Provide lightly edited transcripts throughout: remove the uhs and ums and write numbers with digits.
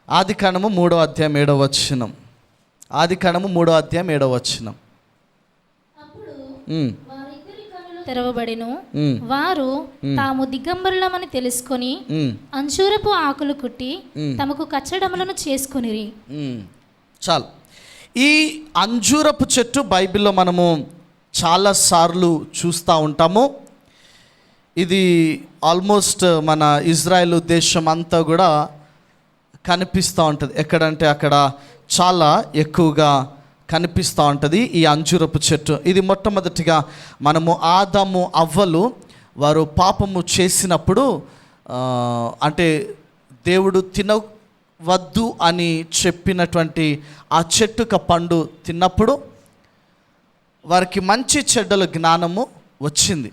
ఆదికాండము 3వ అధ్యాయం 7వ వచనం. ఆదికాండము 3వ అధ్యాయం 7వ వచనం. తెరవబడెను. వారు తాము దిగంబరులమని తెలుసుకొని అంజూరపు ఆకులు కుట్టి తమకు కచ్చడములను చేసుకొనిరి. చాలు. ఈ అంజూరపు చెట్టు బైబిల్లో మనము చాలాసార్లు చూస్తూ ఉంటాము. ఇది ఆల్మోస్ట్ మన ఇజ్రాయెల్ దేశం అంతా కూడా కనిపిస్తూ ఉంటుంది. ఎక్కడంటే అక్కడ చాలా ఎక్కువగా కనిపిస్తూ ఉంటుంది ఈ అంజూరపు చెట్టు. ఇది మొట్టమొదటిగా మనము ఆదాము అవ్వలు వారు పాపము చేసినప్పుడు, అంటే దేవుడు తినవద్దు అని చెప్పినటువంటి ఆ చెట్టుక పండు తిన్నప్పుడు వారికి మంచి చెడ్డల జ్ఞానము వచ్చింది.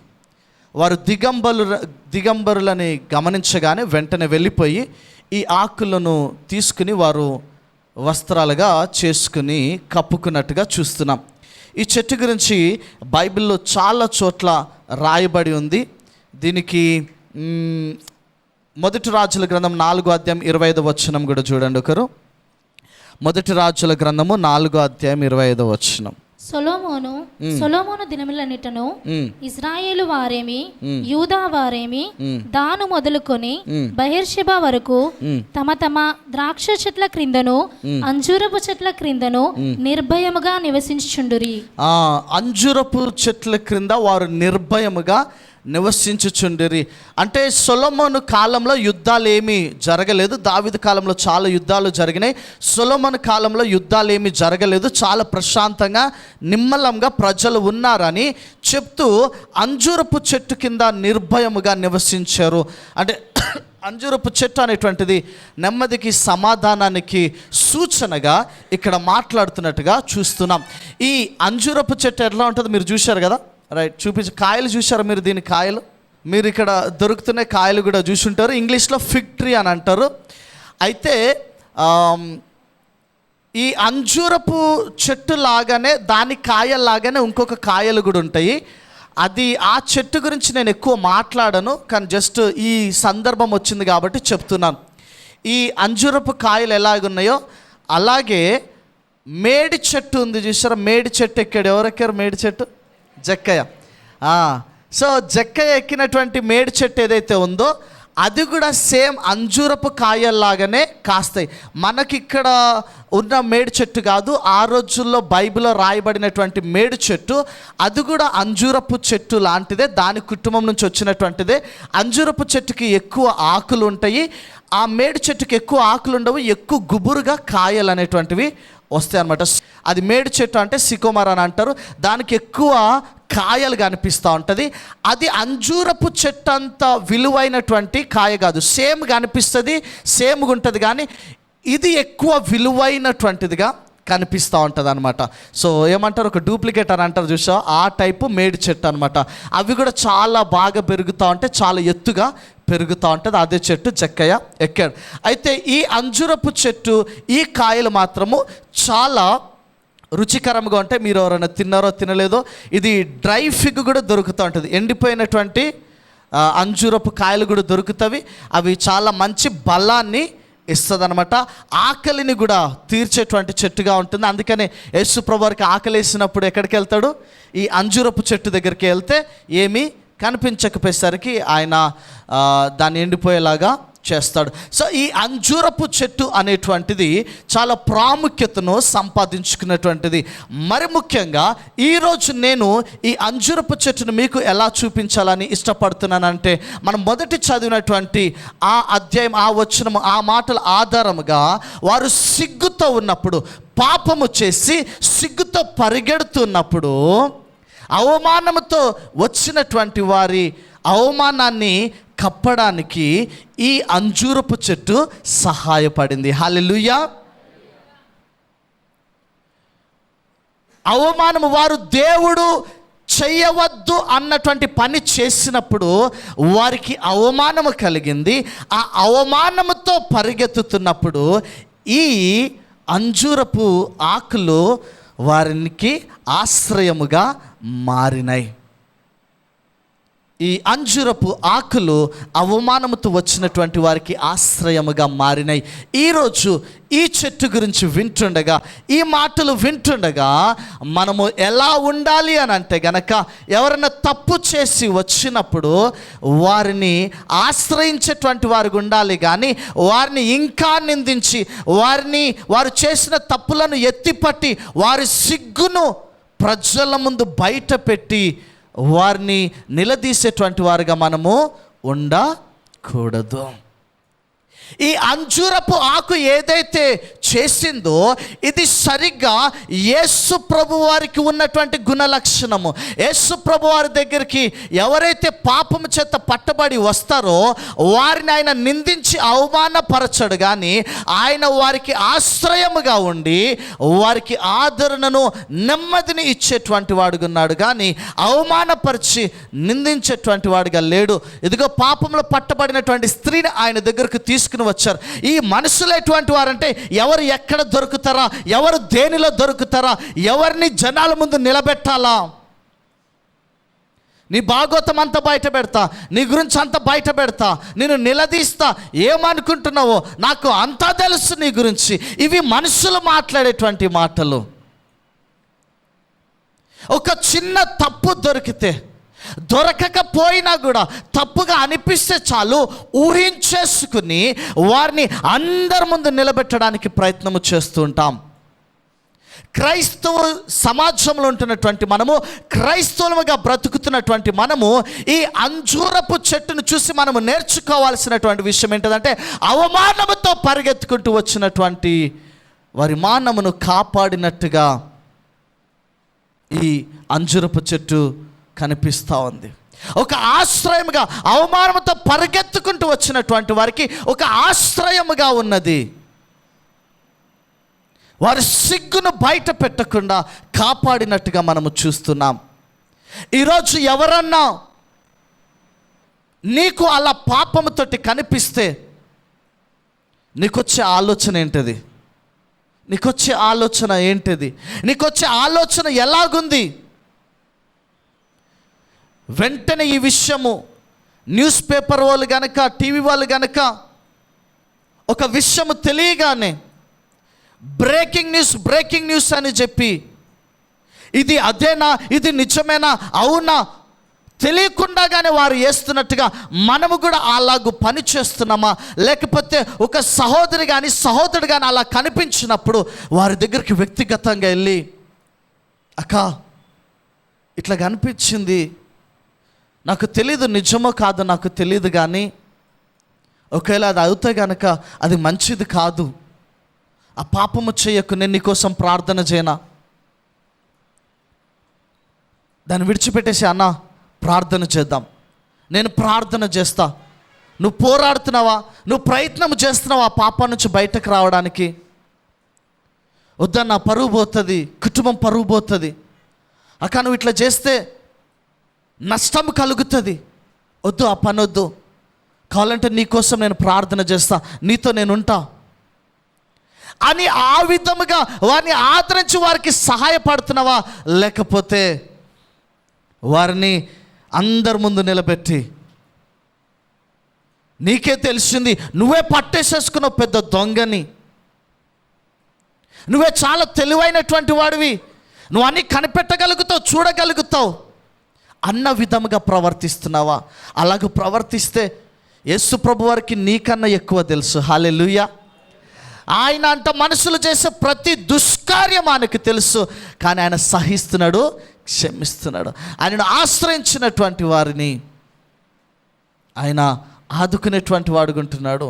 వారు దిగంబరులని గమనించగానే వెంటనే వెళ్ళిపోయి ఈ ఆకులను తీసుకుని వారు వస్త్రాలుగా చేసుకుని కప్పుకున్నట్టుగా చూస్తున్నాం. ఈ చెట్టు గురించి బైబిల్లో చాలా చోట్ల రాయబడి ఉంది. దీనికి మొదటి రాజుల గ్రంథం 4వ అధ్యాయం 25వ వచనం కూడా చూడండి ఒకరు. మొదటి రాజుల గ్రంథము 4వ అధ్యాయం 25వ వచనం. సొలొమోను దినములన్నిటను ఇశ్రాయేలు వారేమి యూదా వారేమి దాను మొదలుకొని బెయేర్షెబా వరకు తమ తమ ద్రాక్ష చెట్ల క్రిందను అంజూరపు చెట్ల క్రిందను నిర్భయముగా నివసించుచుండురి. అంజూరపు చెట్ల క్రింద వారు నిర్భయముగా నివసించుచుండిరి. అంటే సొలొమోను కాలంలో యుద్ధాలు ఏమీ జరగలేదు. దావీదు కాలంలో చాలా యుద్ధాలు జరిగినాయి. సొలొమోను కాలంలో యుద్ధాలు ఏమీ జరగలేదు. చాలా ప్రశాంతంగా నిమ్మలంగా ప్రజలు ఉన్నారని చెప్తూ అంజూరపు చెట్టు కింద నిర్భయముగా నివసించారు. అంటే అంజూరపు చెట్టు అనేటువంటిది నెమ్మదికి సమాధానానికి సూచనగా ఇక్కడ మాట్లాడుతున్నట్టుగా చూస్తున్నాం. ఈ అంజూరపు చెట్టు ఎట్లా ఉంటుందో మీరు చూశారు కదా, రైట్? చూపించి కాయలు చూశారు మీరు. దీని కాయలు మీరు ఇక్కడ దొరుకుతున్న కాయలు కూడా చూసుంటారు. ఇంగ్లీష్లో ఫిగ్ ట్రీ అని అంటారు. అయితే ఈ అంజూరపు చెట్టు లాగానే దాని కాయల్లాగానే ఇంకొక కాయలు కూడా ఉంటాయి. అది ఆ చెట్టు గురించి నేను ఎక్కువ మాట్లాడను, కానీ జస్ట్ ఈ సందర్భం వచ్చింది కాబట్టి చెప్తున్నాను. ఈ అంజూరపు కాయలు ఎలాగున్నాయో అలాగే మేడి చెట్టు ఉంది చూసారా? మేడి చెట్టు ఎక్కాడు. ఎవరెక్కారు మేడి చెట్టు? జక్కయ్య. సో జక్కయ్య ఎక్కినటువంటి మేడి చెట్టు ఏదైతే ఉందో అది కూడా సేమ్ అంజూరపు కాయల్లాగానే కాస్తాయి. మనకి ఇక్కడ ఉన్న మేడి చెట్టు కాదు, ఆ రోజుల్లో బైబిల్లో రాయబడినటువంటి మేడి చెట్టు అది కూడా అంజూరపు చెట్టు లాంటిదే, దాని కుటుంబం నుంచి వచ్చినటువంటిదే. అంజూరపు చెట్టుకి ఎక్కువ ఆకులు ఉంటాయి, ఆ మేడి చెట్టుకి ఎక్కువ ఆకులు ఉండవు, ఎక్కువ గుబురుగా కాయలు అనేటువంటివి వస్తాయి అన్నమాట. అది మేడి చెట్టు అంటే సికోమర్ అని అంటారు. దానికి ఎక్కువ కాయలు కనిపిస్తూ ఉంటుంది. అది అంజూరపు చెట్టు అంత విలువైనటువంటి కాయ కాదు, సేమ్ కనిపిస్తుంది, సేమ్గా ఉంటుంది, కానీ ఇది ఎక్కువ విలువైనటువంటిదిగా కనిపిస్తూ ఉంటుంది అనమాట. సో ఏమంటారు, ఒక డూప్లికేట్ అని అంటారు చూసా, ఆ టైపు మేడి చెట్టు అనమాట. అవి కూడా చాలా బాగా పెరుగుతూ ఉంటాయి, చాలా ఎత్తుగా పెరుగుతూ ఉంటుంది. అదే చెట్టు జక్కయ్య ఎక్కాడు. అయితే ఈ అంజూరపు చెట్టు ఈ కాయలు మాత్రము చాలా రుచికరంగా ఉంటాయి. మీరు ఎవరైనా తిన్నారో తినలేదో, ఇది డ్రై ఫిగ్ కూడా దొరుకుతూ ఉంటుంది. ఎండిపోయినటువంటి అంజూరపు కాయలు కూడా దొరుకుతాయి. అవి చాలా మంచి బలాన్ని ఇస్తుంది అనమాట. ఆకలిని కూడా తీర్చేటువంటి చెట్టుగా ఉంటుంది. అందుకనే యేసు ప్రభువు వారికి ఆకలి వేసినప్పుడు ఎక్కడికి వెళ్తాడు? ఈ అంజూరపు చెట్టు దగ్గరికి వెళ్తే ఏమీ కనిపించకపోయేసరికి ఆయన దాన్ని ఎండిపోయేలాగా చేస్తాడు. సో ఈ అంజూరపు చెట్టు అనేటువంటిది చాలా ప్రాముఖ్యతను సంపాదించుకున్నటువంటిది. మరి ముఖ్యంగా ఈరోజు నేను ఈ అంజూరపు చెట్టును మీకు ఎలా చూపించాలని ఇష్టపడుతున్నానంటే, మనం మొదటి చదివినటువంటి ఆ అధ్యాయం, ఆ వచనము, ఆ మాటల ఆధారముగా వారు సిగ్గుతో ఉన్నప్పుడు, పాపము చేసి సిగ్గుతో పరిగెడుతున్నప్పుడు, అవమానముతో వచ్చినటువంటి వారి అవమానాన్ని కప్పడానికి ఈ అంజూరపు చెట్టు సహాయపడింది. హల్లెలూయా. అవమానము, వారు దేవుడు చేయవద్దు అన్నటువంటి పని చేసినప్పుడు వారికి అవమానము కలిగింది. ఆ అవమానముతో పరిగెత్తుతున్నప్పుడు ఈ అంజూరపు ఆకులు వారికి ఆశ్రయముగా మారినాయి. ఈ అంజురపు ఆకులు అవమానముతో వచ్చినటువంటి వారికి ఆశ్రయముగా మారినాయి. ఈరోజు ఈ చెట్టు గురించి వింటుండగా, ఈ మాటలు వింటుండగా మనము ఎలా ఉండాలి అని అంటే గనక, ఎవరైనా తప్పు చేసి వచ్చినప్పుడు వారిని ఆశ్రయించేటువంటి వారికి ఉండాలి, కానీ వారిని ఇంకా నిందించి వారు చేసిన తప్పులను ఎత్తిపట్టి వారి సిగ్గును ప్రజల ముందు బయట పెట్టి వారిని నిలదీసేటువంటి వారుగా మనము ఉండకూడదు. ఈ అంజూరపు ఆకు ఏదైతే చేసిందో ఇది సరిగ్గా యేసు ప్రభు వారికి ఉన్నటువంటి గుణ లక్షణము. యేసు ప్రభు వారి దగ్గరికి ఎవరైతే పాపము చేత పట్టబడి వస్తారో వారిని ఆయన నిందించి అవమానపరచడు, కానీ ఆయన వారికి ఆశ్రయముగా ఉండి వారికి ఆదరణను నెమ్మదిని ఇచ్చేటువంటి వాడుగా ఉన్నాడు, కానీ అవమానపరిచి నిందించేటువంటి వాడుగా లేడు. ఇదిగో పాపంలో పట్టబడినటువంటి స్త్రీని ఆయన దగ్గరకు తీసుకుని వచ్చారు. ఈ మనుషులు ఎటువంటి వారంటే, ఎవరు ఎక్కడ దొరుకుతారా, ఎవరు దేనిలో దొరుకుతారా, ఎవరిని జనాల ముందు నిలబెట్టాలా, నీ భాగోతం అంతా బయట పెడతా, నీ గురించి అంతా బయట పెడతా, నేను నిలదీస్తా, ఏమనుకుంటున్నావో నాకు అంతా తెలుసు నీ గురించి. ఇవి మనుషులు మాట్లాడేటువంటి మాటలు. ఒక చిన్న తప్పు దొరకకపోయినా కూడా తప్పుగా అనిపిస్తే చాలు ఊహించేసుకుని వారిని అందరి ముందు నిలబెట్టడానికి ప్రయత్నము చేస్తూ ఉంటాం. క్రైస్తవ సమాజంలో ఉంటున్నటువంటి మనము, క్రైస్తవులుగా బ్రతుకుతున్నటువంటి మనము ఈ అంజూరపు చెట్టును చూసి మనము నేర్చుకోవాల్సినటువంటి విషయం ఏంటంటే, అవమానముతో పరిగెత్తుకుంటూ వచ్చినటువంటి వారి మానమును కాపాడినట్టుగా ఈ అంజూరపు చెట్టు కనిపిస్తూ ఉంది. ఒక ఆశ్రయముగా, అవమానంతో పరిగెత్తుకుంటూ వచ్చినటువంటి వారికి ఒక ఆశ్రయముగా ఉన్నది. వారి సిగ్గును బయట పెట్టకుండా కాపాడినట్టుగా మనము చూస్తున్నాం. ఈరోజు ఎవరన్నా నీకు అలా పాపముతోటి కనిపిస్తే నీకొచ్చే ఆలోచన ఏంటిది? నీకొచ్చే ఆలోచన ఎలాగుంది? వెంటనే ఈ విషయము న్యూస్ పేపర్ వాళ్ళు గనక, టీవీ వాళ్ళు గనక ఒక విషయము తెలియగానే బ్రేకింగ్ న్యూస్ అని చెప్పి, ఇది అదేనా, ఇది నిజమేనా, అవునా, తెలియకుండానే వారు వేస్తున్నట్టుగా మనము కూడా అలాగూ పని చేస్తున్నామా? లేకపోతే ఒక సహోదరి కానీ సహోదరుడు కానీ అలా కనిపించినప్పుడు వారి దగ్గరికి వ్యక్తిగతంగా వెళ్ళి, అక్క ఇట్లా కనిపించింది, నాకు తెలీదు, నిజమో కాదు నాకు తెలీదు, కానీ ఒకవేళ అది అవుతే కనుక అది మంచిది కాదు, ఆ పాపము చేయకు, నేను నీకోసం ప్రార్థన చేయనా? దాన్ని విడిచిపెట్టేసి, అన్న ప్రార్థన చేద్దాం, నేను ప్రార్థన చేస్తా, నువ్వు పోరాడుతున్నావా, నువ్వు ప్రయత్నం చేస్తున్నావా ఆ పాపం నుంచి బయటకు రావడానికి? వద్దన్న, పరువు పోతుంది, కుటుంబం పరువు పోతుంది, అక్క నువ్వు ఇట్లా చేస్తే నష్టం కలుగుతుంది, వద్దు, ఆ పని వద్దు, కావాలంటే నీకోసం నేను ప్రార్థన చేస్తా, నీతో నేను ఉంటా అని ఆ విధముగా వారిని ఆదరించి వారికి సహాయపడుతున్నావా? లేకపోతే వారిని అందరి ముందు నిలబెట్టి, నీకే తెలిసింది, నువ్వే పట్టేసేసుకున్నావు పెద్ద దొంగని, నువ్వే చాలా తెలివైనటువంటి వాడివి, నువ్వు అన్నీ కనిపెట్టగలుగుతావు, చూడగలుగుతావు అన్న విధముగా ప్రవర్తిస్తున్నావా? అలాగ ప్రవర్తిస్తే యేసు ప్రభు వారికి నీకన్నా ఎక్కువ తెలుసు. హల్లెలూయా. ఆయన అంట మనుషులు చేసే ప్రతి దుష్కార్యం ఆయనకు తెలుసు, కానీ ఆయన సహిస్తున్నాడు, క్షమిస్తున్నాడు. ఆయనను ఆశ్రయించినటువంటి వారిని ఆయన ఆదుకునేటువంటి వాడుకుంటున్నాడు.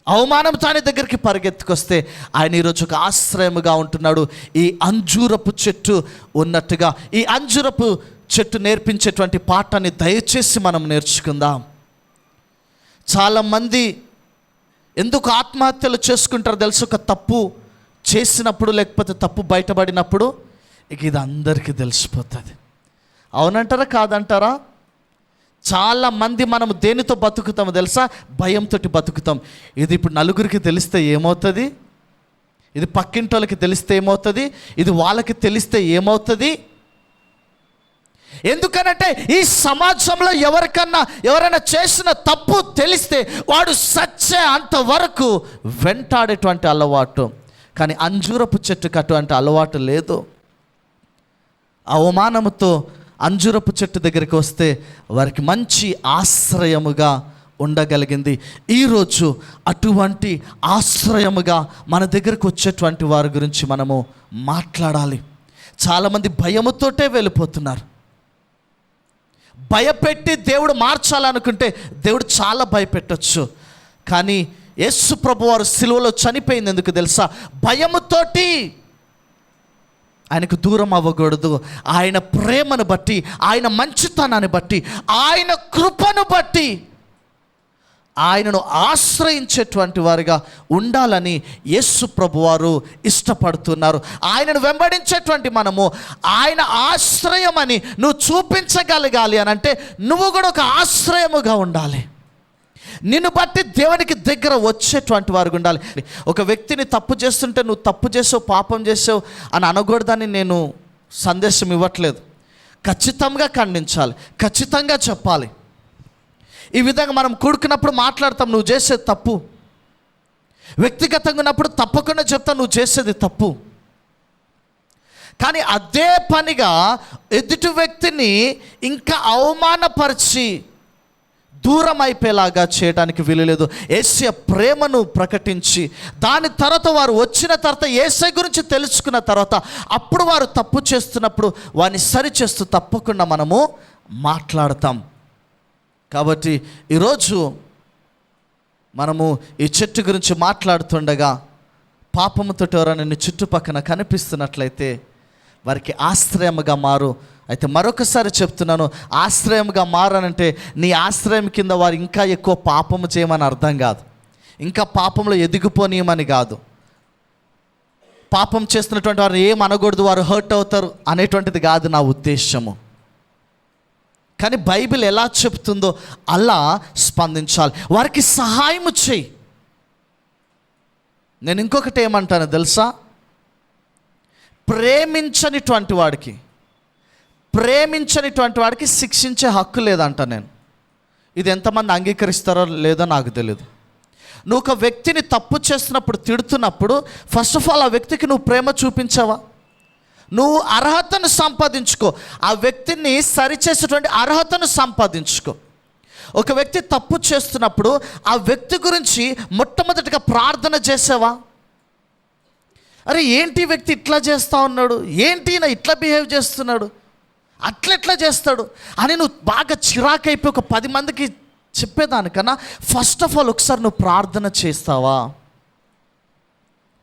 అవమానంతో ఆయన దగ్గరికి పరిగెత్తుకొస్తే ఆయన ఈరోజు ఒక ఆశ్రయముగా ఉంటున్నాడు. ఈ అంజూరపు చెట్టు ఉన్నట్టుగా ఈ అంజూరపు చెట్టు నేర్పించేటువంటి పాఠాన్ని దయచేసి మనం నేర్చుకుందాం. చాలామంది ఎందుకు ఆత్మహత్యలు చేసుకుంటారో తెలుసు? ఒక తప్పు చేసినప్పుడు, లేకపోతే తప్పు బయటపడినప్పుడు ఇక ఇది అందరికీ తెలిసిపోతుంది. అవునంటారా కాదంటారా? చాలామంది మనం దేనితో బతుకుతామో తెలుసా? భయంతో బతుకుతాం. ఇది ఇప్పుడు నలుగురికి తెలిస్తే ఏమవుతుంది, ఇది పక్కింటోళ్ళకి తెలిస్తే ఏమవుతుంది, ఇది వాళ్ళకి తెలిస్తే ఏమవుతుంది, ఎందుకనంటే ఈ సమాజంలో ఎవరైనా చేసిన తప్పు తెలిస్తే వాడు సచ్చే అంతవరకు వెంటాడేటువంటి అలవాటు. కానీ అంజూరపు చెట్టుకు అటువంటి అలవాటు లేదు. అవమానముతో అంజూరపు చెట్టు దగ్గరికి వస్తే వారికి మంచి ఆశ్రయముగా ఉండగలిగింది. ఈరోజు అటువంటి ఆశ్రయముగా మన దగ్గరకు వచ్చేటువంటి వారి గురించి మనము మాట్లాడాలి. చాలామంది భయముతోటే వెళ్ళిపోతున్నారు. భయపెట్టి దేవుడు మార్చాలనుకుంటే దేవుడు చాలా భయపెట్టచ్చు. కానీ యేసు ప్రభువారు సిలువలో చనిపోయింది ఎందుకు తెలుసా? భయముతోటి. ఆయనకు దూరం అవ్వకూడదు. ఆయన ప్రేమను బట్టి, ఆయన మంచితనాన్ని బట్టి, ఆయన కృపను బట్టి ఆయనను ఆశ్రయించేటువంటి వారిగా ఉండాలని యేసు ప్రభువారు ఇష్టపడుతున్నారు. ఆయనను వెంబడించేటువంటి మనము ఆయన ఆశ్రయమని నువ్వు చూపించగలగాలి అని అంటే నువ్వు కూడా ఒక ఆశ్రయముగా ఉండాలి. నిన్ను బట్టి దేవునికి దగ్గర వచ్చేటువంటి వారు ఉండాలి. ఒక వ్యక్తిని తప్పు చేస్తుంటే నువ్వు తప్పు చేసావు, పాపం చేసావు అని అనకూడదని నేను సందేశం ఇవ్వట్లేదు. ఖచ్చితంగా ఖండించాలి, ఖచ్చితంగా చెప్పాలి. ఈ విధంగా మనం కూడుకున్నప్పుడు మాట్లాడతాం, నువ్వు చేసేది తప్పు. వ్యక్తిగతంగా ఉన్నప్పుడు తప్పకుండా చెప్తావు, నువ్వు చేసేది తప్పు. కానీ అదే పనిగా ఎదుటి వ్యక్తిని ఇంకా అవమానపరిచి దూరం అయిపోయేలాగా చేయడానికి వీలులేదు. యేసయ్య ప్రేమను ప్రకటించి దాని తర్వాత వారు వచ్చిన తర్వాత యేసయ్య గురించి తెలుసుకున్న తర్వాత అప్పుడు వారు తప్పు చేస్తున్నప్పుడు వారిని సరిచేస్తూ తప్పకుండా మనము మాట్లాడతాం. కాబట్టి ఈరోజు మనము ఈ చెట్టు గురించి మాట్లాడుతుండగా పాపముతో ఎవరైనా నీ చుట్టుపక్కన కనిపిస్తున్నట్లయితే వారికి ఆశ్రయముగా మారు. అయితే మరొకసారి చెప్తున్నాను, ఆశ్రయంగా మారనంటే నీ ఆశ్రయం కింద వారు ఇంకా ఎక్కువ పాపము చేయమని అర్థం కాదు, ఇంకా పాపంలో ఎదిగిపోనీయమని కాదు. పాపం చేస్తున్నటువంటి వారు ఏం అనకూడదు, వారు హర్ట్ అవుతారు అనేటువంటిది కాదు నా ఉద్దేశము. కానీ బైబిల్ ఎలా చెప్తుందో అలా స్పందించాలి. వారికి సహాయము చేయి. నేను ఇంకొకటి ఏమంటాను తెలుసా? ప్రేమించనిటువంటి వాడికి శిక్షించే హక్కు లేదంట నేను. ఇది ఎంతమంది అంగీకరిస్తారో లేదో నాకు తెలియదు. నువ్వు ఒక వ్యక్తిని తప్పు చేస్తున్నప్పుడు, తిడుతున్నప్పుడు ఫస్ట్ ఆఫ్ ఆల్ ఆ వ్యక్తికి నువ్వు ప్రేమ చూపించావా? నువ్వు అర్హతను సంపాదించుకో, ఆ వ్యక్తిని సరిచేసేటువంటి అర్హతను సంపాదించుకో. ఒక వ్యక్తి తప్పు చేస్తున్నప్పుడు ఆ వ్యక్తి గురించి మొట్టమొదటిగా ప్రార్థన చేసావా? అరే ఏంటి వ్యక్తి ఇట్లా చేస్తూ ఉన్నాడు, ఏంటి నా ఇట్లా బిహేవ్ చేస్తున్నాడు, అట్లెట్లా చేస్తాడు అని నువ్వు బాగా చిరాకైపోయి ఒక 10 మందికి చెప్పేదానికన్నా ఫస్ట్ ఆఫ్ ఆల్ ఒకసారి నువ్వు ప్రార్థన చేస్తావా?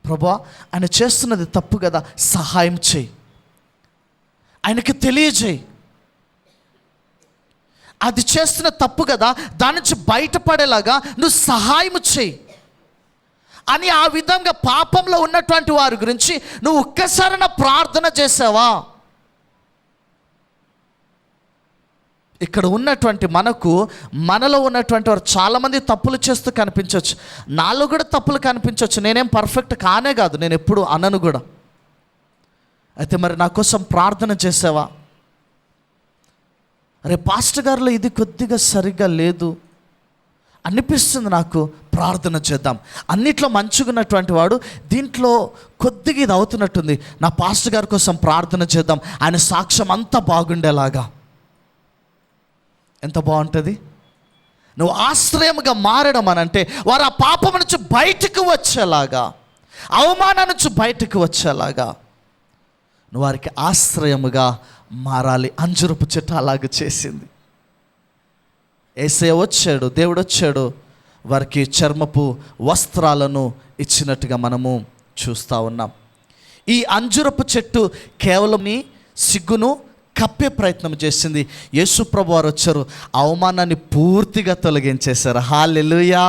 ప్రభువా ఆయన చేస్తున్నది తప్పు కదా, సహాయం చేయి, ఆయనకి తెలియజేయి. అది చేస్తున్న తప్పు కదా, దాని నుంచి బయటపడేలాగా నువ్వు సహాయం చేయి అని ఆ విధంగా పాపంలో ఉన్నటువంటి వారి గురించి నువ్వు ఒక్కసారైనా ప్రార్థన చేసావా? ఇక్కడ ఉన్నటువంటి మనలో ఉన్నటువంటి వారు చాలామంది తప్పులు చేస్తూ కనిపించవచ్చు. నాలో కూడా తప్పులు కనిపించవచ్చు. నేనేం పర్ఫెక్ట్ కానే కాదు, నేను ఎప్పుడు అనను కూడా. అయితే మరి నా కోసం ప్రార్థన చేసావా? అరే పాస్టర్ గారిలో ఇది కొద్దిగా సరిగ్గా లేదు అనిపిస్తుంది నాకు, ప్రార్థన చేద్దాం. అన్నిట్లో మంచిగా ఉన్నటువంటి వాడు దీంట్లో కొద్దిగా ఇది అవుతున్నట్టుంది, నా పాస్టర్ గారి కోసం ప్రార్థన చేద్దాం, ఆయన సాక్ష్యం అంతా బాగుండేలాగా. ఎంత బాగుంటుంది. నువ్వు ఆశ్రయముగా మారడం అని అంటే వారు ఆ పాపం నుంచి బయటకు వచ్చేలాగా, అవమానం నుంచి బయటకు వచ్చేలాగా నువ్వు వారికి ఆశ్రయముగా మారాలి. అంజురపు చెట్టు అలాగ చేసింది. యేసయ్య వచ్చాడు, దేవుడు వచ్చాడు, వారికి చర్మపు వస్త్రాలను ఇచ్చినట్టుగా మనము చూస్తూ ఉన్నాం. ఈ అంజురపు చెట్టు కేవలం నీ సిగ్గును కప్పే ప్రయత్నం చేసింది. యేసు ప్రభువారు వచ్చారు, అవమానాన్ని పూర్తిగా తొలగించేశారు. హల్లెలూయా.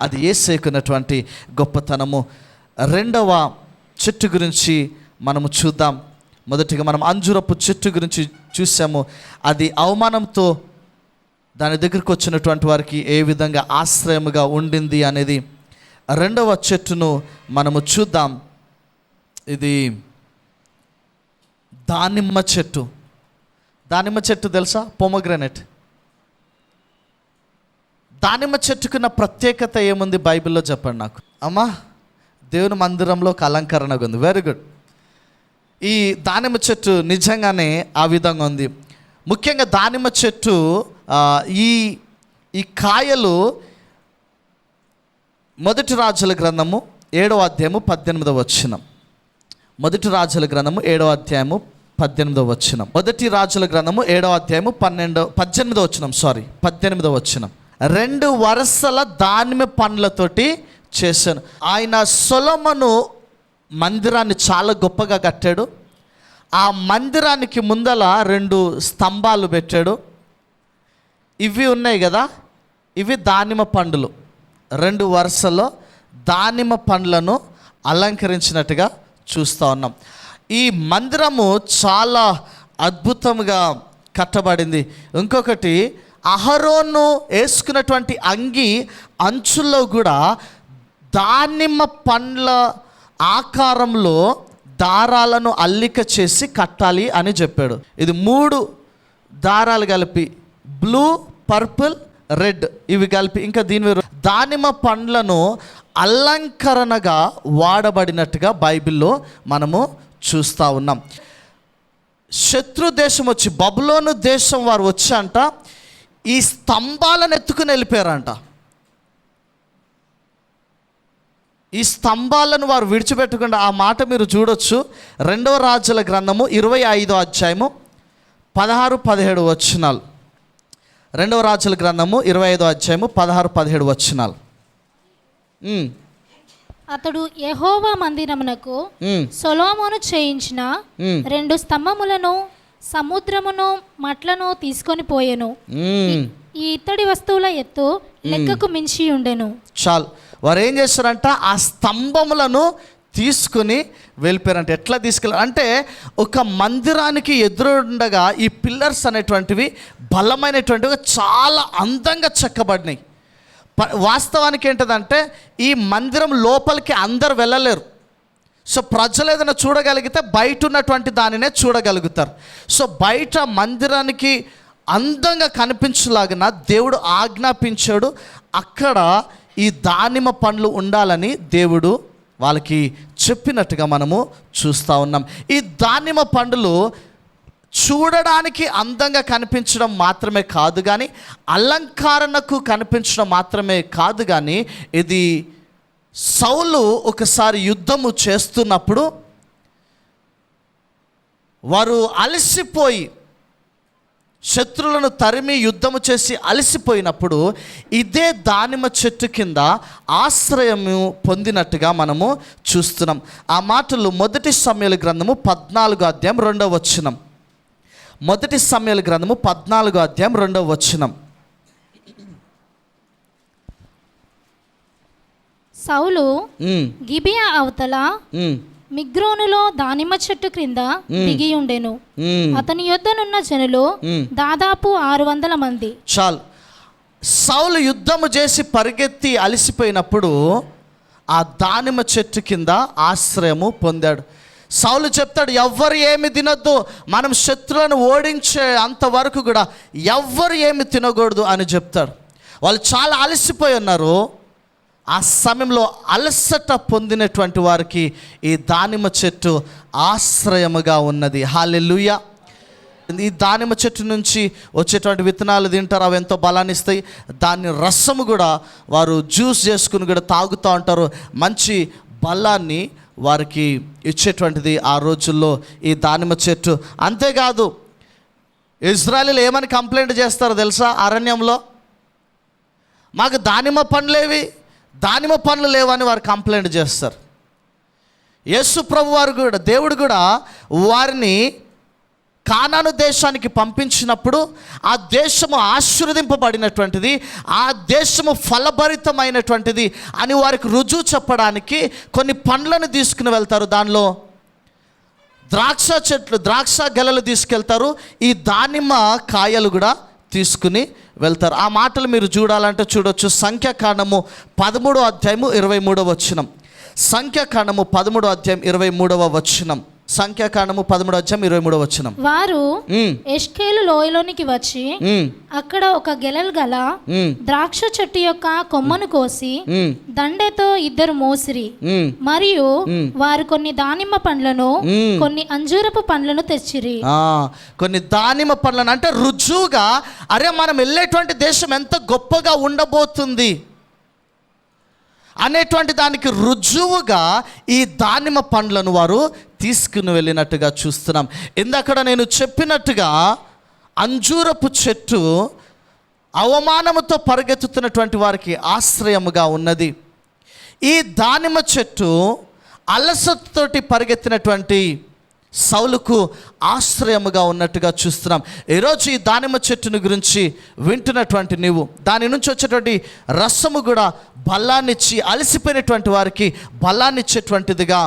అది యేసయ్యకున్నటువంటి గొప్పతనము. రెండవ చెట్టు గురించి మనము చూద్దాం. మొదటిగా మనం అంజురపు చెట్టు గురించి చూసాము. అది అవమానంతో దాని దగ్గరికి వచ్చినటువంటి వారికి ఏ విధంగా ఆశ్రయముగా ఉండింది అనేది. రెండవ చెట్టును మనము చూద్దాం. ఇది దానిమ్మ చెట్టు. దానిమ్మ చెట్టు తెలుసా? పొమోగ్రనేట్. దానిమ్మ చెట్టుకున్న ప్రత్యేకత ఏముంది బైబిల్లో చెప్పండి నాకు. అమ్మా, దేవుని మందిరంలో ఒక అలంకరణగా ఉంది. Very good. ఈ దానిమ్మ చెట్టు నిజంగానే ఆ విధంగా ఉంది. ముఖ్యంగా దానిమ్మ చెట్టు ఈ కాయలు మొదటి రాజుల గ్రంథము 7వ అధ్యాయము 18వ వచనం. మొదటి రాజుల గ్రంథము 7వ అధ్యాయము 18వ వచనం. మొదటి రాజుల గ్రంథము 7వ అధ్యాయము 18వ వచనం. 18వ వచనం. 2 వరుసల దానిమ్మ పండ్లతోటి చేశాను. ఆయన సొలొమోను మందిరాన్ని చాలా గొప్పగా కట్టాడు. ఆ మందిరానికి ముందల 2 స్తంభాలు పెట్టాడు. ఇవి ఉన్నాయి కదా, ఇవి దానిమ్మ పండ్లు. 2 వరుసలో దానిమ్మ పండ్లను అలంకరించినట్టుగా చూస్తూ ఉన్నాం. ఈ మందిరము చాలా అద్భుతంగా కట్టబడింది. ఇంకొకటి, అహరోను వేసుకున్నటువంటి అంగి అంచుల్లో కూడా దానిమ్మ పండ్ల ఆకారంలో దారాలను అల్లిక చేసి కట్టాలి అని చెప్పాడు. ఇది 3 దారాలు కలిపి, బ్లూ, పర్పుల్, రెడ్, ఇవి కలిపి, ఇంకా దీని దానిమ్మ పండ్లను అలంకరణగా వాడబడినట్టుగా బైబిల్లో మనము చూస్తూ ఉన్నాం. శత్రు దేశం వచ్చి, బబులోను దేశం వారు వచ్చాంట, ఈ స్తంభాలను ఎత్తుకుని వెళ్ళిపోయారంట. ఈ స్తంభాలను వారు విడిచిపెట్టకుండా, ఆ మాట మీరు చూడొచ్చు 2వ రాజుల గ్రంథము 25వ అధ్యాయము 16-17 వచనాలు. 2వ రాజుల గ్రంథము 25వ అధ్యాయము 16-17 వచనాలు. అతడు యెహోవా మందిరమునకు సొలొమోను చేయించిన 2 స్తంభములను, సముద్రమును, మట్లను తీసుకొని పోయెను. ఈ ఇత్తడి వస్తువుల ఎత్తు లెక్కకు మించి ఉండెను. చాలు. వారు ఏం చేస్తారంట, ఆ స్తంభములను తీసుకుని వెళ్ళిపోయారంట. ఎట్లా తీసుకెళ్ళారు అంటే, ఒక మందిరానికి ఎదురుండగా ఈ పిల్లర్స్ అనేటువంటివి బలమైనటువంటివి చాలా అందంగా చెక్కబడినాయి. వాస్తవానికి ఏంటంటే, ఈ మందిరం లోపలికి అందరు వెళ్ళలేరు. సో ప్రజలు ఏదైనా చూడగలిగితే బయట ఉన్నటువంటి దానినే చూడగలుగుతారు. సో బయట మందిరానికి అందంగా కనిపించలాగిన దేవుడు ఆజ్ఞాపించాడు. అక్కడ ఈ దానిమ్మ పండ్లు ఉండాలని దేవుడు వాళ్ళకి చెప్పినట్టుగా మనము చూస్తూ ఉన్నాం. ఈ దానిమ్మ పండ్లు చూడడానికి అందంగా కనిపించడం మాత్రమే కాదు కానీ, అలంకరణకు కనిపించడం మాత్రమే కాదు కానీ, ఇది సౌలు ఒకసారి యుద్ధము చేస్తున్నప్పుడు వారు అలసిపోయి, శత్రువులను తరిమి యుద్ధము చేసి అలసిపోయినప్పుడు ఇదే దానిమ్మ చెట్టు కింద ఆశ్రయము పొందినట్టుగా మనము చూస్తున్నాం. ఆ మాటలు మొదటి సమూయేలు గ్రంథము 14వ అధ్యాయం 2వ వచనం. మొదటి సమూయేలు గ్రంథము 14వ అధ్యాయం 2వ వచనం. సౌలు గిబియా అవతల మిగ్రోనులో దానిమ్మ చెట్టు క్రింద దిగి ఉండెను. అతని యొద్దనున్న జనులు దాదాపు 600 మంది. చాలు. సౌలు యుద్ధము చేసి పరిగెత్తి అలసిపోయినప్పుడు ఆ దానిమ్మ చెట్టు కింద ఆశ్రయము పొందాడు. సౌలు చెప్తాడు, ఎవ్వరు ఏమి తినొద్దు, మనం శత్రువులను ఓడించే అంతవరకు కూడా ఎవ్వరు ఏమి తినకూడదు అని చెప్తాడు. వాళ్ళు చాలా అలసిపోయి ఉన్నారు. ఆ సమయంలో అలసట పొందినటువంటి వారికి ఈ దానిమ్మ చెట్టు ఆశ్రయముగా ఉన్నది. హల్లెలూయా. ఈ దానిమ్మ చెట్టు నుంచి వచ్చేటువంటి విత్తనాలు తింటారు, అవి ఎంతో బలాన్ని ఇస్తాయి. దాని రసము కూడా వారు జ్యూస్ చేసుకుని కూడా తాగుతూ ఉంటారు. మంచి బలాన్ని వారికి ఇచ్చేటువంటిది ఆ రోజుల్లో ఈ దానిమ్మ చెట్టు. అంతేకాదు, ఇజ్రాయేలీలు ఏమని కంప్లైంట్ చేస్తారో తెలుసా? అరణ్యంలో మాకు దానిమ్మ పండ్లేవి, దానిమ్మ పండ్లు లేవని వారు కంప్లైంట్ చేస్తారు. యేసు ప్రభు వారు కూడా, దేవుడు కూడా వారిని కానాను దేశానికి పంపించినప్పుడు ఆ దేశము ఆశీర్వదింపబడినటువంటిది, ఆ దేశము ఫలభరితమైనటువంటిది అని వారికి రుజువు చెప్పడానికి కొన్ని పండ్లను తీసుకుని వెళ్తారు. దానిలో ద్రాక్ష గెలలు తీసుకెళ్తారు, ఈ దానిమ్మ కాయలు కూడా తీసుకుని వెళ్తారు. ఆ మాటలు మీరు చూడాలంటే చూడొచ్చు. సంఖ్యాకాండము 13వ అధ్యాయము 23వ వచనం. సంఖ్యాకాండము 13వ అధ్యాయం 23వ వచనం. సంఖ్యాకాండము 13:23. వారు ఎష్కేలు లోయలోనికి వచ్చి అక్కడ ఒక గెలలు గల ద్రాక్ష చెట్టు యొక్క కొమ్మను కోసి దండెతో 2 మోసిరి. మరియు వారు కొన్ని దానిమ్మ పండ్లను కొన్ని అంజూరపు పండ్లను తెచ్చిరి. కొన్ని దానిమ్మ పండ్లను అంటే రుజువుగా, అరే మనం వెళ్ళేటువంటి దేశం ఎంత గొప్పగా ఉండబోతుంది అనేటువంటి దానికి రుజువుగా ఈ దానిమ్మ పండ్లను వారు తీసుకుని వెళ్ళినట్టుగా చూస్తున్నాం. ఇందక్కడ నేను చెప్పినట్టుగా అంజూరపు చెట్టు అవమానముతో పరిగెత్తుతున్నటువంటి వారికి ఆశ్రయముగా ఉన్నది. ఈ దానిమ్మ చెట్టు అలసటతోటి పరిగెత్తినటువంటి సౌలుకు ఆశ్రయముగా ఉన్నట్టుగా చూస్తున్నాం. ఈరోజు ఈ దానిమ్మ చెట్టుని గురించి వింటున్నటువంటి నీవు, దాని నుంచి వచ్చేటువంటి రసము కూడా బలాన్నిచ్చి, అలసిపోయినటువంటి వారికి బలాన్నిచ్చేటువంటిదిగా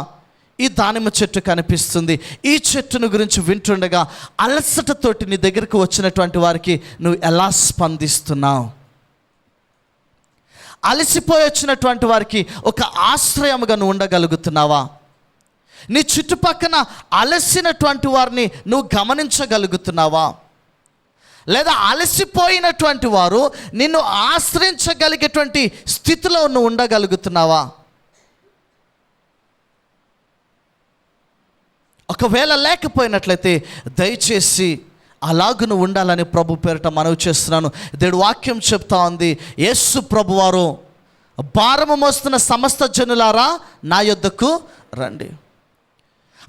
ఈ దానిమ్మ చెట్టు కనిపిస్తుంది. ఈ చెట్టును గురించి వింటుండగా అలసటతోటి నీ దగ్గరకు వచ్చినటువంటి వారికి నువ్వు ఎలా స్పందిస్తున్నావు? అలసిపోయి వచ్చినటువంటి వారికి ఒక ఆశ్రయముగా నువ్వు ఉండగలుగుతున్నావా? నీ చుట్టుపక్కన అలసినటువంటి వారిని నువ్వు గమనించగలుగుతున్నావా? లేదా అలసిపోయినటువంటి వారు నిన్ను ఆశ్రయించగలిగేటువంటి స్థితిలో నువ్వు ఉండగలుగుతున్నావా? ఒకవేళ లేకపోయినట్లయితే దయచేసి అలాగూ నువ్వు ఉండాలని ప్రభు పేరిట మనవి చేస్తున్నాను. దేవుడు వాక్యం చెప్తా ఉంది, యేసు ప్రభు వారు భారము మోస్తున్న సమస్త జనులారా నా యొద్దకు రండి.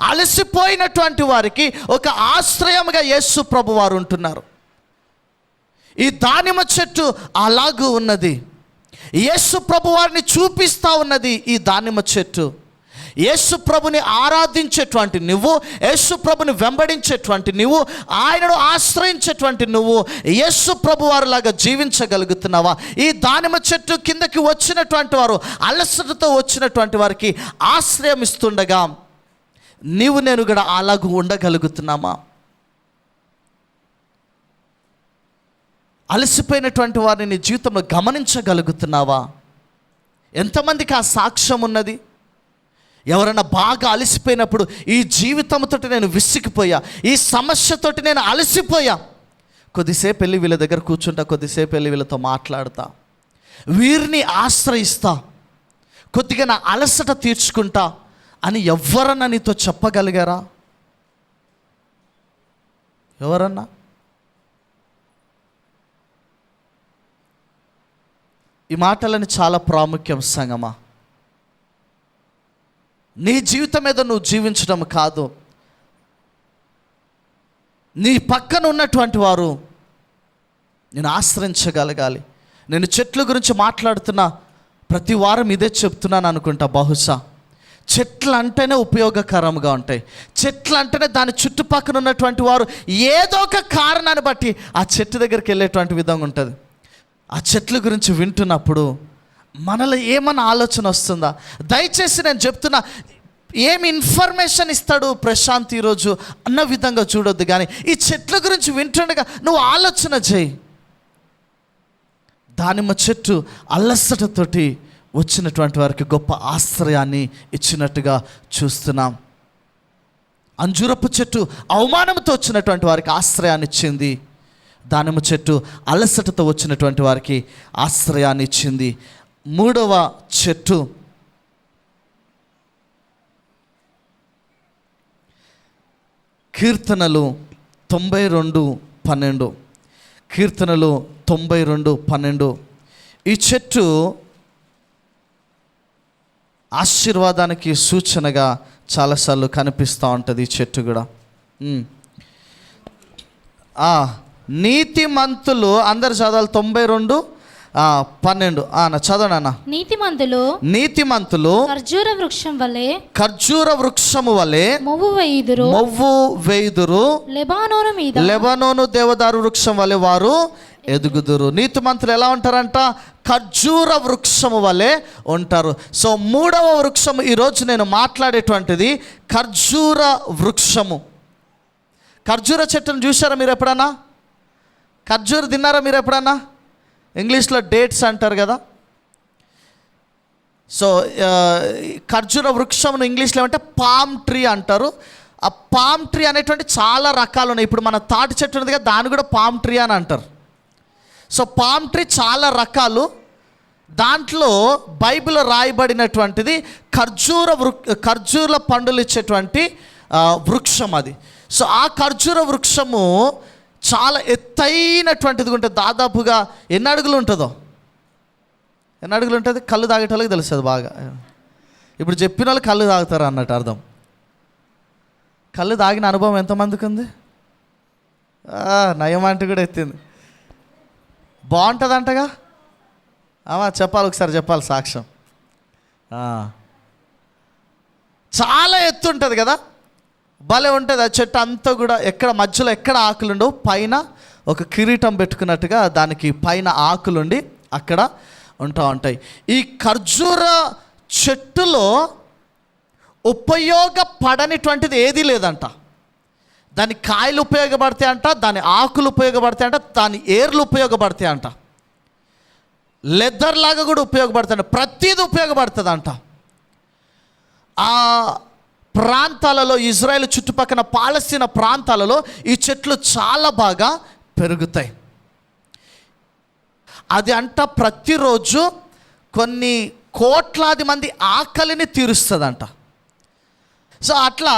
అలసిపోయినటువంటి వారికి ఒక ఆశ్రయముగా యేసు ప్రభు వారు ఉంటున్నారు. ఈ దానిమ్మ చెట్టు అలాగూ ఉన్నది. యేసు ప్రభు వారిని చూపిస్తూ ఉన్నది ఈ దానిమ్మ చెట్టు. యేసు ప్రభుని ఆరాధించేటువంటి నువ్వు, యేసు ప్రభుని వెంబడించేటువంటి నువ్వు, ఆయనను ఆశ్రయించేటువంటి నువ్వు యేసు ప్రభు వారిలాగా జీవించగలుగుతున్నావా? ఈ దానిమ్మ చెట్టు కిందకి వచ్చినటువంటి వారు, అలసటతో వచ్చినటువంటి వారికి ఆశ్రయం ఇస్తుండగా నీవు నేను కూడా అలాగూ ఉండగలుగుతున్నామా? అలసిపోయినటువంటి వారిని నీ జీవితంలో గమనించగలుగుతున్నావా? ఎంతమందికి ఆ సాక్ష్యం ఉన్నది? ఎవరైనా బాగా అలసిపోయినప్పుడు, ఈ జీవితంతో నేను విసిగిపోయా, ఈ సమస్యతోటి నేను అలసిపోయా, కొద్దిసేపు వెళ్ళి వీళ్ళ దగ్గర కూర్చుంటా, కొద్దిసేపు వెళ్ళి వీళ్ళతో మాట్లాడతా, వీరిని ఆశ్రయిస్తా, కొద్దిగా నా అలసట తీర్చుకుంటా అని ఎవరన్నా నీతో చెప్పగలిగారా? ఎవరన్నా? ఈ మాటలని చాలా ప్రాముఖ్యం సంగమా. నీ జీవితం మీద నువ్వు జీవించడం కాదు, నీ పక్కన ఉన్నటువంటి వారు నేను ఆశ్రయించగలగాలి. నేను చెట్ల గురించి మాట్లాడుతున్నా, ప్రతి వారం ఇదే చెప్తున్నాను అనుకుంటా. బహుశా చెట్లు అంటేనే ఉపయోగకరంగా ఉంటాయి. చెట్లు అంటేనే దాని చుట్టుపక్కల ఉన్నటువంటి వారు ఏదో ఒక కారణాన్ని బట్టి ఆ చెట్టు దగ్గరికి వెళ్ళేటువంటి విధంగా ఉంటుంది. ఆ చెట్ల గురించి వింటున్నప్పుడు మనలో ఏమన్నా ఆలోచన వస్తుందా? దయచేసి నేను చెప్తున్నా, ఏమి ఇన్ఫర్మేషన్ ఇస్తాడు ప్రశాంత్ ఈరోజు అన్న విధంగా చూడొద్దు, కానీ ఈ చెట్ల గురించి వింటుండగా నువ్వు ఆలోచన చేయి. దానిమ్మ చెట్టు అలసటతోటి వచ్చినటువంటి వారికి గొప్ప ఆశ్రయాన్ని ఇచ్చినట్టుగా చూస్తున్నాం. అంజూరపు చెట్టు అవమానంతో వచ్చినటువంటి వారికి ఆశ్రయాన్ని ఇచ్చింది. దానిమ్మ చెట్టు అలసటతో వచ్చినటువంటి వారికి ఆశ్రయాన్ని ఇచ్చింది. మూడవ చెట్టు కీర్తనలు 92:12. కీర్తనలు 92:12. ఈ చెట్టు ఆశీర్వాదానికి సూచనగా చాలాసార్లు కనిపిస్తూ ఉంటుంది. ఈ చెట్టు కూడా నీతిమంతులు, అందరు చదవాలి 92:12. చదవండి అన్న. నీతిమంతులు ఖర్జూర వృక్షము వలె మొవ్వు వేయుదురు, లెబానోను దేవదారు వృక్షం వలె వారు ఎదుగుదురు. నీతిమంతులు ఎలా ఉంటారంట? ఖర్జూర వృక్షము వలె ఉంటారు. సో మూడవ వృక్షము ఈరోజు నేను మాట్లాడేటువంటిది ఖర్జూర వృక్షము. ఖర్జూర చెట్టును చూసారా మీరు ఎప్పుడన్నా? ఖర్జూర తిన్నారా మీరు ఎప్పుడన్నా? ఇంగ్లీష్లో డేట్స్ అంటారు కదా. సో ఖర్జూర వృక్షమును ఇంగ్లీష్లో ఏమంటే పామ్ ట్రీ అంటారు. ఆ పామ్ ట్రీ అనేటువంటి చాలా రకాలు ఉన్నాయి. ఇప్పుడు మన తాటి చెట్టు ఉన్నది కదా, దాన్ని కూడా పామ్ ట్రీ అని అంటారు. సో పామ్ ట్రీ చాలా రకాలు. దాంట్లో బైబిల్లో రాయబడినటువంటిది ఖర్జూర పండులు ఇచ్చేటువంటి వృక్షం అది. సో ఆ ఖర్జూర వృక్షము చాలా ఎత్తైనటువంటిది ఉంటుంది. దాదాపుగా ఎన్ని అడుగులు ఉంటుందో, ఎన్ని అడుగులు ఉంటుంది? కళ్ళు తాగేటోళ్ళకి తెలుస్తుంది బాగా. ఇప్పుడు చెప్పిన వాళ్ళు కళ్ళు తాగుతారు అన్నట్టు అర్థం. కళ్ళు తాగిన అనుభవం ఎంతమందికి ఉంది? నయం అంటే కూడా ఎత్తింది. బాగుంటుంది అంటగా. చెప్పాలి, ఒకసారి చెప్పాలి సాక్ష్యం. చాలా ఎత్తు ఉంటుంది కదా, భలే ఉంటుంది ఆ చెట్టు అంతా కూడా. ఎక్కడ మధ్యలో ఎక్కడ ఆకులు ఉండవు, పైన ఒక కిరీటం పెట్టుకున్నట్టుగా దానికి పైన ఆకులుండి అక్కడ ఉంటాయి. ఈ ఖర్జూర చెట్టులో ఉపయోగపడనిటువంటిది ఏదీ లేదంట. దాని కాయలు ఉపయోగపడతాయి అంట, దాని ఆకులు ఉపయోగపడతాయి అంట, దాని ఏర్లు ఉపయోగపడతాయి అంట, లెదర్ లాగా కూడా ఉపయోగపడుతుంది, ప్రతిదీ ఉపయోగపడుతుంది అంట. ఆ ప్రాంతాలలో, ఇజ్రాయెల్ చుట్టుపక్కల పాలస్తీనా ప్రాంతాలలో ఈ చెట్లు చాలా బాగా పెరుగుతాయి. అది అంట ప్రతిరోజు కొన్ని కోట్లాది మంది ఆకలిని తీరుస్తుందంట. సో అట్లా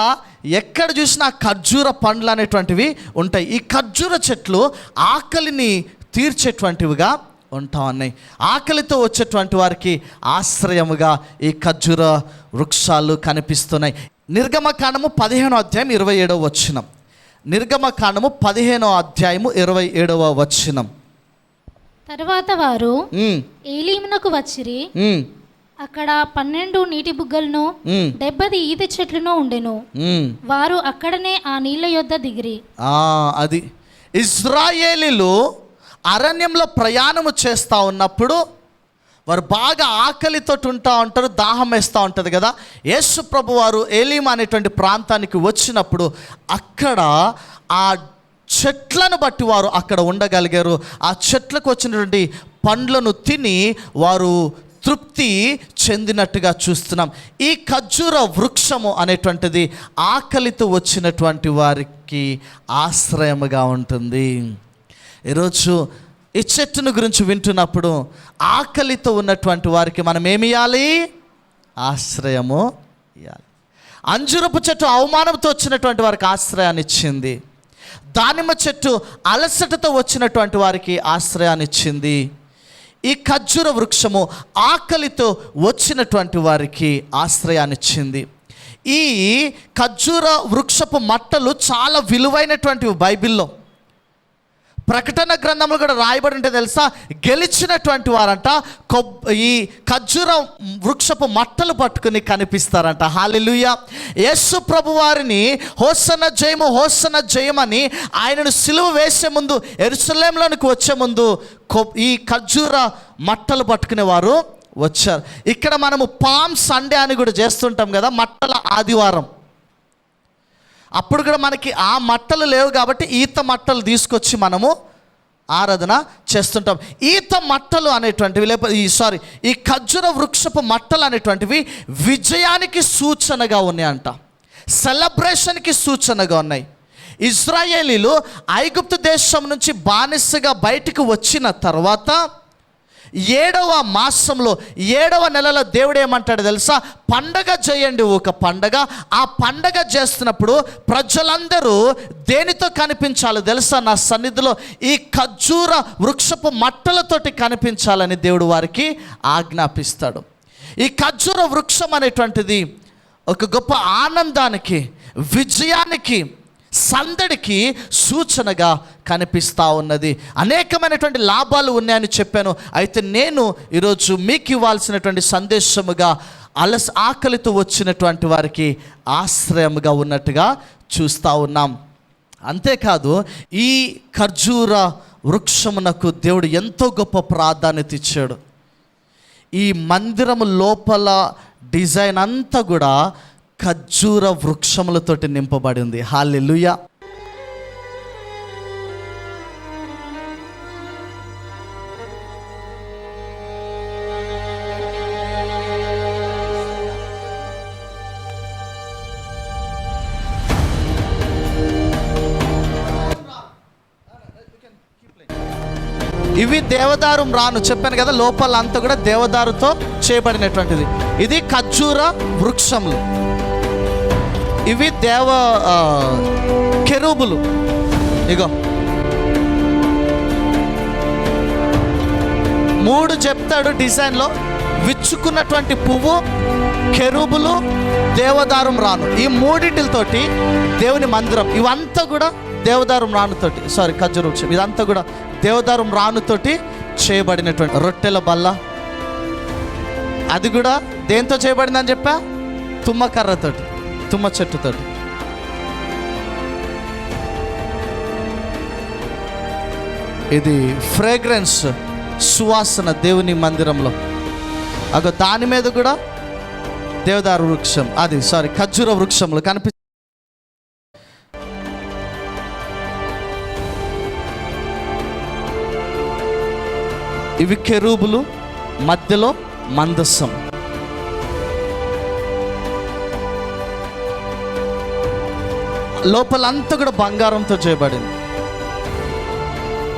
ఎక్కడ చూసినా ఖర్జూర పండ్లు అనేటువంటివి ఉంటాయి. ఈ ఖర్జూర చెట్లు ఆకలిని తీర్చేటువంటివిగా ఉంటా ఉన్నాయి. ఆకలితో వచ్చేటువంటి వారికి ఆశ్రయముగా ఈ ఖర్జూర వృక్షాలు కనిపిస్తున్నాయి. నిర్గమకాండము 15వ అధ్యాయం 27వ వచనం. నిర్గమకాండము 15వ అధ్యాయము 27వ వచనం. తర్వాత వారు ఏలీమునకు వచ్చిరి. అక్కడ 12 నీటి బుగ్గలను 70 ఈత చెట్లను ఉండెను. వారు అక్కడనే ఆ నీళ్ళ యొద్ద దిగిరి. అది ఇశ్రాయేలీలు అరణ్యంలో ప్రయాణము చేస్తూ ఉన్నప్పుడు వారు బాగా ఆకలితో ఉంటా ఉంటారు, దాహం వేస్తూ ఉంటుంది కదా. యేసు ప్రభు వారు ఏలీం అనేటువంటి ప్రాంతానికి వచ్చినప్పుడు అక్కడ ఆ చెట్లను బట్టి వారు అక్కడ ఉండగలిగారు. ఆ చెట్లకు వచ్చినటువంటి పండ్లను తిని వారు తృప్తి చెందినట్టుగా చూస్తున్నాం. ఈ ఖర్జూర వృక్షము అనేటువంటిది ఆకలితో వచ్చినటువంటి వారికి ఆశ్రయముగా ఉంటుంది. ఈరోజు ఈ చెట్టును గురించి వింటున్నప్పుడు ఆకలితో ఉన్నటువంటి వారికి మనం ఏమి ఇవ్వాలి? ఆశ్రయము ఇవ్వాలి. అంజురపు చెట్టు అవమానంతో వచ్చినటువంటి వారికి ఆశ్రయాన్ని ఇచ్చింది. దానిమ్మ చెట్టు అలసటతో వచ్చినటువంటి వారికి ఆశ్రయాన్ని ఇచ్చింది. ఈ ఖర్జూర వృక్షము ఆకలితో వచ్చినటువంటి వారికి ఆశ్రయాన్నిచ్చింది. ఈ ఖర్జూర వృక్షపు మట్టలు చాలా విలువైనటువంటివి. బైబిల్లో ప్రకటన గ్రంథంలో కూడా రాయబడి ఉంటే తెలుసా, గెలిచినటువంటి వారంట ఈ ఖర్జూర వృక్షపు మట్టలు పట్టుకుని కనిపిస్తారంట. హల్లెలూయా. యేసు ప్రభు వారిని హోసన్న జయము, హోసన్న జయమని ఆయనను సిలువ వేసే ముందు, యెరూషలేములోనికి వచ్చే ముందు ఈ ఖర్జూర మట్టలు పట్టుకునే వారు వచ్చారు. ఇక్కడ మనము పామ్ సండే అని కూడా చేస్తుంటాం కదా, మట్టల ఆదివారం. అప్పుడు కూడా మనకి ఆ మట్టలు లేవు కాబట్టి ఈత మట్టలు తీసుకొచ్చి మనము ఆరాధన చేస్తుంటాం. ఈత మట్టలు అనేటువంటివి ఈ ఖర్జూర వృక్షపు మట్టలు అనేటువంటివి విజయానికి సూచనగా ఉన్నాయంట, సెలబ్రేషన్కి సూచనగా ఉన్నాయి. ఇశ్రాయేలీలు ఐగుప్తు దేశం నుంచి బానిసగా బయటికి వచ్చిన తర్వాత 7వ మాసంలో 7వ నెలలో దేవుడు ఏమంటాడు తెలుసా? పండగ చేయండి, ఒక పండగ. ఆ పండగ చేస్తున్నప్పుడు ప్రజలందరూ దేనితో కనిపించాలి తెలుసా? నా సన్నిధిలో ఈ ఖర్జూర వృక్షపు మట్టలతోటి కనిపించాలని దేవుడు వారికి ఆజ్ఞాపిస్తాడు. ఈ ఖర్జూర వృక్షం అనేటువంటిది ఒక గొప్ప ఆనందానికి, విజయానికి, సందడికి సూచనగా కనిపిస్తూ ఉన్నది. అనేకమైనటువంటి లాభాలు ఉన్నాయని చెప్పాను. అయితే నేను ఈరోజు మీకు ఇవ్వాల్సినటువంటి సందేశముగా ఆకలితో వచ్చినటువంటి వారికి ఆశ్రయముగా ఉన్నట్టుగా చూస్తూ ఉన్నాం. అంతేకాదు ఈ ఖర్జూర వృక్షమునకు దేవుడు ఎంతో గొప్ప ప్రాధాన్యత ఇచ్చాడు. ఈ మందిరము లోపల డిజైన్ అంతా కూడా ఖర్జూర వృక్షములతోటి నింపబడింది. హల్లెలూయా. ఇవి దేవదారు మ్రాను, చెప్పాను కదా, లోపల అంతా కూడా దేవదారుతో చేయబడినటువంటిది. ఇది ఖర్జూర వృక్షములు. ఇవి కెరూబులు. ఇగో 3 చెప్తాడు డిజైన్లో. విచ్చుకున్నటువంటి పువ్వు, కెరూబులు, దేవదారు మ్రాను, ఈ మూడిటితోటి దేవుని మందిరం. ఇవంతా కూడా దేవదారు మ్రానుతోటి, ఖర్జూర వృక్షం, ఇదంతా కూడా దేవదారు మ్రానుతోటి చేయబడినటువంటి. రొట్టెల బల్ల, అది కూడా దేంతో చేయబడిందని చెప్పా? తుమ్మ కర్రతోటి, తుమ్మ చెట్టుతోటి. ఇది ఫ్రేగ్రెన్స్, సువాసన దేవుని మందిరంలో. అగో దాని మీద కూడా దేవదారు వృక్షం, ఖర్జూర వృక్షములు కనిపి. ఇవి కెరూబులు, మధ్యలో మందసం. లోపలంతా కూడా బంగారంతో చేయబడింది.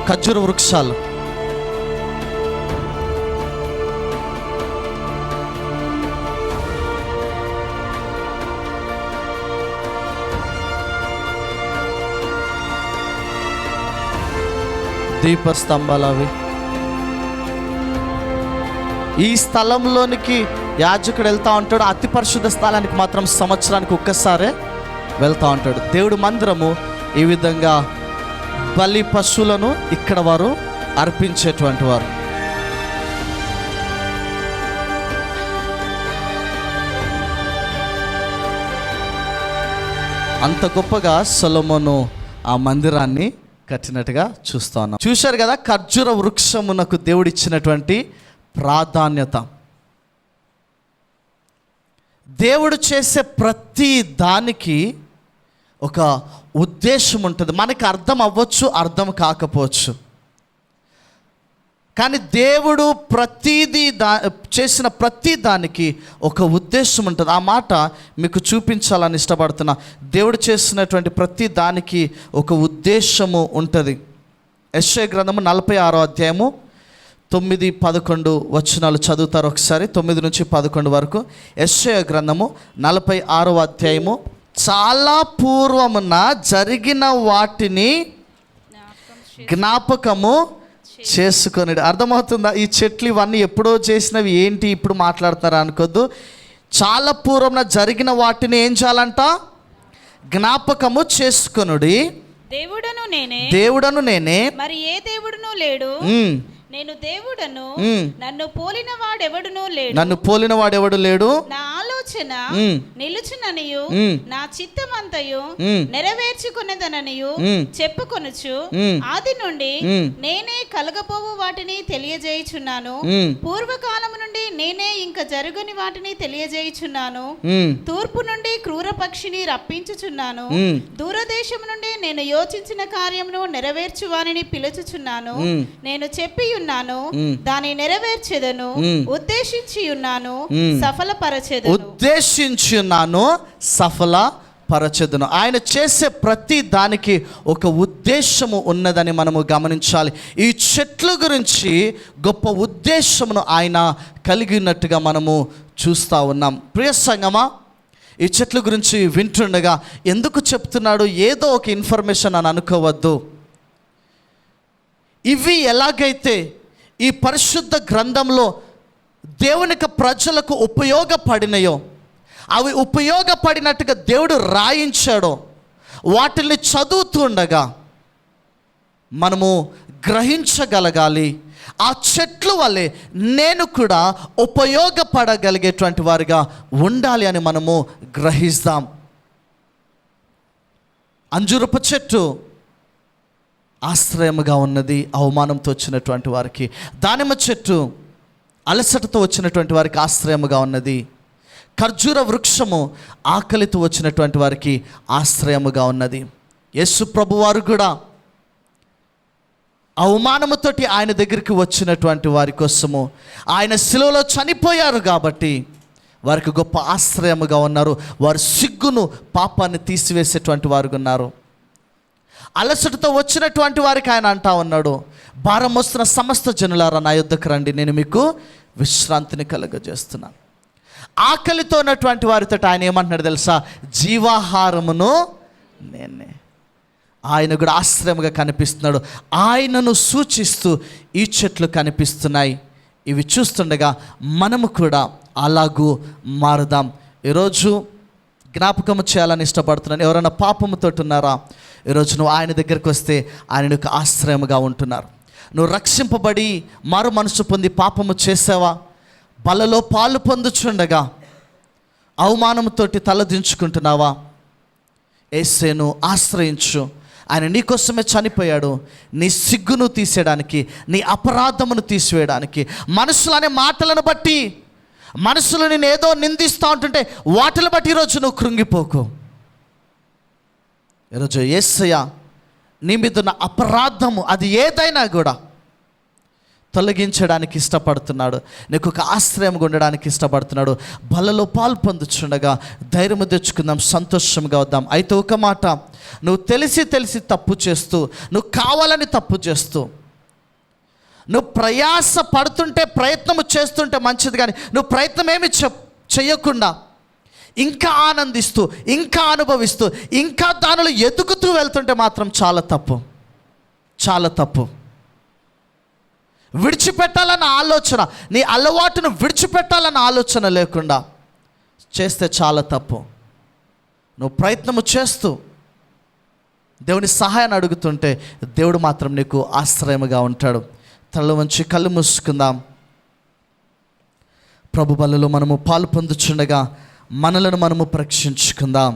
ఖర్జూర వృక్షాలు. దీపస్తంభాలు అవి. ఈ స్థలంలోనికి యాజకుడు వెళ్తూ ఉంటాడు. అతి పరిశుద్ధ స్థలానికి మాత్రం సంవత్సరానికి ఒక్కసారే వెళ్తూ ఉంటాడు. దేవుడి మందిరము ఈ విధంగా బలి పశువులను ఇక్కడ వారు అర్పించేటువంటి వారు. అంత గొప్పగా సొలొమోను ఆ మందిరాన్ని కట్టినట్టుగా చూస్తా ఉన్నాం. చూశారు కదా ఖర్జూర వృక్షమునకు దేవుడిచ్చినటువంటి ప్రాధాన్యత. దేవుడు చేసే ప్రతి దానికి ఒక ఉద్దేశం ఉంటుంది. మనకి అర్థం అవ్వచ్చు, అర్థం కాకపోవచ్చు, కానీ దేవుడు ప్రతిదీ చేసిన ప్రతి దానికి ఒక ఉద్దేశం ఉంటుంది. ఆ మాట మీకు చూపించాలని ఇష్టపడుతున్నా. దేవుడు చేసినటువంటి ప్రతి దానికి ఒక ఉద్దేశము ఉంటుంది. యెషయా గ్రంథము 46వ అధ్యాయము 9-11 వచనాలు చదువుతారు ఒకసారి. 9 నుంచి 11 వరకు. యెషయా గ్రంథము 46వ అధ్యాయము. చాలా పూర్వమున జరిగిన వాటిని జ్ఞాపకము చేసుకొని. అర్థమవుతుందా? ఈ చెట్లు ఇవన్నీ ఎప్పుడో చేసినవి, ఏంటి ఇప్పుడు మాట్లాడతారా అనుకోద్దు. చాలా పూర్వమున జరిగిన వాటిని ఏం చేయాలంట? జ్ఞాపకము చేసుకొనుడి. దేవుడను నేనే, మరి ఏ దేవుడును లేడు. నేను దేవుడను, నన్ను పోలిన వాడెవడు లేడు. నా ఆలోచన నిలుచుననియు నా చిత్తమంతయు నెరవేర్చుకునేదననియు చెప్పుకొనుచు ఆది నుండి నేనే కలగపోవు వాటిని తెలియజేయుచున్నాను. పూర్వకాలము నుండి నేనే ఇంకా జరుగుని వాటిని తెలియజేయుచున్నాను. తూర్పు నుండి క్రూర పక్షిని రప్పించుచున్నాను. దూరదేశం నుండి నేను యోచించిన కార్యమును నెరవేర్చు వారిని పిలుచుచున్నాను. నేను చెప్పి ఉన్నాను, దాన్ని నెరవేర్చెదను. ఉద్దేశించి ఉన్నాను, సఫలపరచెదను. ఆయన చేసే ప్రతి దానికి ఒక ఉద్దేశము ఉన్నదని మనము గమనించాలి. ఈ చెట్ల గురించి గొప్ప ఉద్దేశమును ఆయన కలిగి ఉన్నట్టుగా మనము చూస్తూ ఉన్నాం. ప్రియ సంగమా, ఈ చెట్ల గురించి వింటుండగా ఎందుకు చెప్తున్నాడు? ఏదో ఒక ఇన్ఫర్మేషన్ అని అనుకోవద్దు. ఇవి ఎలాగైతే ఈ పరిశుద్ధ గ్రంథంలో దేవునికి ప్రజలకు ఉపయోగపడినాయో, అవి ఉపయోగపడినట్టుగా దేవుడు రాయించాడో, వాటిని చదువుతుండగా మనము గ్రహించగలగాలి. ఆ చెట్లు వల్లే నేను కూడా ఉపయోగపడగలిగేటువంటి వారిగా ఉండాలి అని మనము గ్రహిస్తాం. అంజూరపు చెట్టు ఆశ్రయముగా ఉన్నది అవమానంతో వచ్చినటువంటి వారికి. దానిమ్మ చెట్టు అలసటతో వచ్చినటువంటి వారికి ఆశ్రయముగా ఉన్నది. ఖర్జూర వృక్షము ఆకలితో వచ్చినటువంటి వారికి ఆశ్రయముగా ఉన్నది. యేసు ప్రభువారు కూడా అవమానముతోటి ఆయన దగ్గరికి వచ్చినటువంటి వారి కోసము ఆయన శిలువలో చనిపోయారు కాబట్టి వారికి గొప్ప ఆశ్రయముగా ఉన్నారు. వారు సిగ్గును, పాపాన్ని తీసివేసేటువంటి వారుగా ఉన్నారు. అలసటతో వచ్చినటువంటి వారికి ఆయన అంటా ఉన్నాడు, భారం మోస్తున్న సమస్త జనులారా నా యొద్దకు రండి, నేను మీకు విశ్రాంతిని కలుగజేస్తున్నాను. ఆకలితో ఉన్నటువంటి వారితో ఆయన ఏమంటున్నాడు తెలుసా? జీవాహారమును నేనే. ఆయన కూడా ఆశ్రయముగా కనిపిస్తున్నాడు. ఆయనను సూచిస్తూ ఈ చెట్లు కనిపిస్తున్నాయి. ఇవి చూస్తుండగా మనము కూడా అలాగూ మారుదాం. ఈరోజు జ్ఞాపకం చేయాలని ఇష్టపడుతున్నాను. ఎవరైనా పాపముతో ఉన్నారా? ఈరోజు నువ్వు ఆయన దగ్గరికి వస్తే ఆయన నీకు ఆశ్రయముగా ఉంటున్నారు. నువ్వు రక్షింపబడి మారు మనసు పొంది పాపము చేసావా? బలలో పాలు పొందుచుండగా అవమానంతో తలదించుకుంటున్నావా? యేసును ఆశ్రయించు. ఆయన నీకోసమే చనిపోయాడు. నీ సిగ్గును తీసేయడానికి, నీ అపరాధమును తీసివేయడానికి. మనుషులు అనే మాటలను బట్టి, మనుషులు నేను ఏదో నిందిస్తూ ఉంటుంటే వాటిని బట్టి ఈరోజు నువ్వు కృంగిపోకు. ఈరోజు యేసయ్య నీ మీద ఉన్న అపరాధము అది ఏదైనా కూడా తొలగించడానికి ఇష్టపడుతున్నాడు. నీకు ఒక ఆశ్రయంగా ఉండడానికి ఇష్టపడుతున్నాడు. బలలో పాలు పొందుచుండగా ధైర్యము తెచ్చుకుందాం, సంతోషంగా వద్దాం. అయితే ఒక మాట, నువ్వు తెలిసి తప్పు చేస్తూ, నువ్వు కావాలని తప్పు చేస్తూ, నువ్వు ప్రయాస పడుతుంటే, ప్రయత్నము చేస్తుంటే మంచిది, కానీ నువ్వు ప్రయత్నం ఏమి చెయ్యకుండా ఇంకా ఆనందిస్తూ, ఇంకా అనుభవిస్తూ, ఇంకా దానిలో ఎదుగుతూ వెళ్తుంటే మాత్రం చాలా తప్పు, చాలా తప్పు. విడిచిపెట్టాలన్న ఆలోచన, నీ అలవాటును విడిచిపెట్టాలన్న ఆలోచన లేకుండా చేస్తే చాలా తప్పు. నువ్వు ప్రయత్నము చేస్తూ దేవుని సహాయాన్ని అడుగుతుంటే దేవుడు మాత్రం నీకు ఆశ్రయముగా ఉంటాడు. తల వంచి కళ్ళు మూసుకుందాం. ప్రభు బలలో మనము పాలు పొందుచుండగా మనలను మనము పరీక్షించుకుందాం.